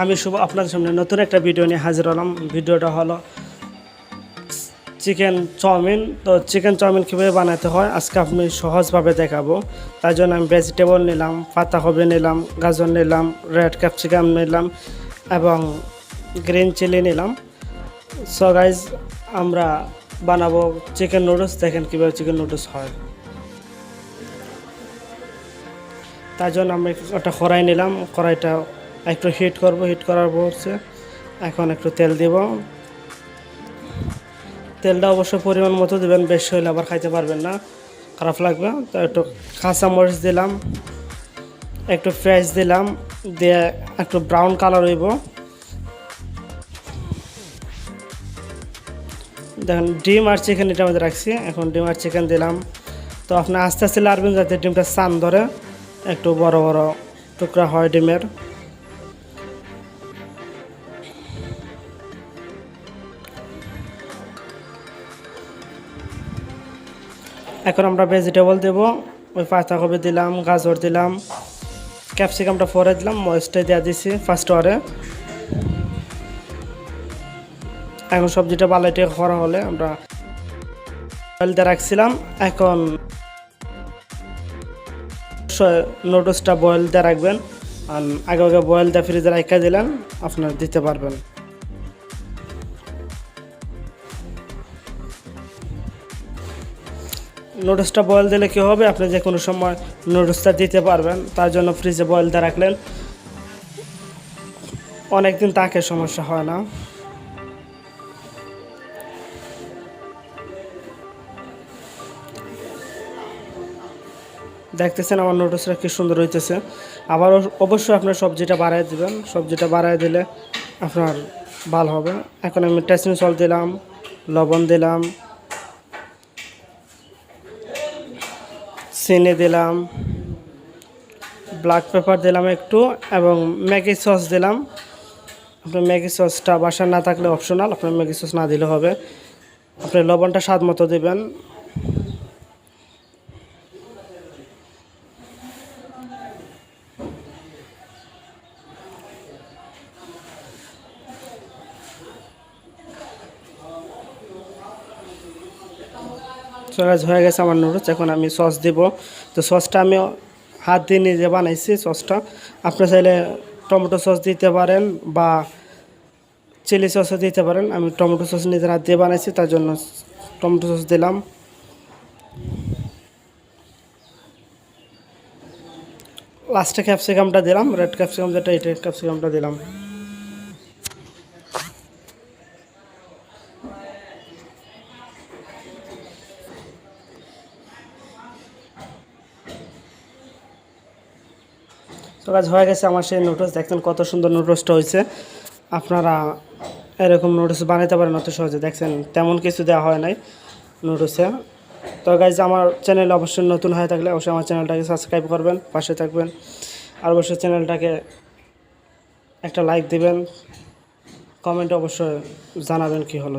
আমি শুভ আপনাদের সামনে নতুন একটা ভিডিও নিয়ে হাজির হলাম। ভিডিওটা হলো চিকেন চাউমিন। তো চিকেন চাউমিন কীভাবে বানাতে হয় আজকে আপনি সহজভাবে দেখাবো। তাই জন্য আমি ভেজিটেবল নিলাম, পাতাকপি নিলাম, গাজর নিলাম, রেড ক্যাপসিকাম নিলাম এবং গ্রিন চিলি নিলাম। সো গাইজ, আমরা বানাবো চিকেন নুডলস। দেখেন কীভাবে চিকেন নুডলস হয়। তার জন্য আমরা একটা কড়াই নিলাম, কড়াইটা একটু হিট করব। হিট করার পর এখন একটু তেল দিব। তেলটা অবশ্য পরিমাণ মতো দেবেন, বেশি হলে আবার খাইতে পারবেন না, খারাপ লাগবে। তো একটু কাঁচামরিচ দিলাম, একটু পেঁয়াজ দিলাম, দিয়ে একটু ব্রাউন কালার হইব। দেখেন ডিম আর চিকেন এটা মধ্যে রাখছি, এখন ডিম আর চিকেন দিলাম। তো আপনি আস্তে আস্তে লাড়বেন যাতে ডিমটা চান ধরে, একটু বড় বড় টুকরা হয় ডিমের। এখন আমরা ভেজিটেবল দেবো। ওই পাতাকপি দিলাম, গাজর দিলাম, ক্যাপসিকামটা পরে দিলাম, মরিচটা দিয়ে দিছি ফার্স্ট ওয়ারে। এখন সবজিটা ভালোটি করা হলে আমরা বয়েল দিয়ে রাখছিলাম। এখন নুডলসটা বয়েল দিয়ে রাখবেন, আর আগে আগে বয়েল দিয়ে ফ্রিজে রাখা দিলেন আপনারা দিতে পারবেন। নুডলসটা বয়েল দিলে কী হবে, আপনি যে কোনো সময় নুডলসটা দিতে পারবেন। তার জন্য ফ্রিজে বয়েল দিয়ে রাখলেন, অনেকদিন তাকে সমস্যা হয় না। দেখতেছেন আমার নুডলসটা কি সুন্দর হইতেছে। আবার অবশ্যই আপনার সবজিটা বাড়াই দিবেন, সবজিটা বাড়াই দিলে আপনার ভালো হবে। এখন আমি টেস্টিং সল্ট দিলাম, লবণ দিলাম, চিনি দিলাম, ব্ল্যাক পেপার দিলাম একটু, এবং ম্যাগি সস দিলাম। আপনার ম্যাগি সসটা বাসায় না থাকলে অপশনাল, আপনার ম্যাগি সস না দিলে হবে। আপনি লবণটা স্বাদ মতো দেবেন। সরাজ হয়ে গেছে আমার নুডলস। এখন আমি সস দিব। তো সসটা আমি হাত দিয়ে নিজে বানাইছি সসটা। আপনি চাইলে টমেটো সস দিতে পারেন বা চিলি সসও দিতে পারেন। আমি টমেটো সস নিজের হাত দিয়ে বানাইছি, তার জন্য টমেটো সস দিলাম। লাস্টে ক্যাপসিকামটা দিলাম, রেড ক্যাপসিকাম যেটা, এই ক্যাপসিকামটা দিলাম। তো কাজ হয়ে গেছে আমার সেই নুডলস। দেখছেন কত সুন্দর নুডলসটা হয়েছে। আপনারা এরকম নুডলস বানাইতে পারেন অত সহজে। দেখছেন তেমন কিছু দেওয়া হয় নাই নুডলসে। তো গাইজ, আমার চ্যানেল অবশ্যই নতুন হয়ে থাকলে অবশ্যই আমার চ্যানেলটাকে সাবস্ক্রাইব করবেন, পাশে থাকবেন। আর অবশ্যই চ্যানেলটাকে একটা লাইক দিবেন, কমেন্টে অবশ্যই জানাবেন কী হলো।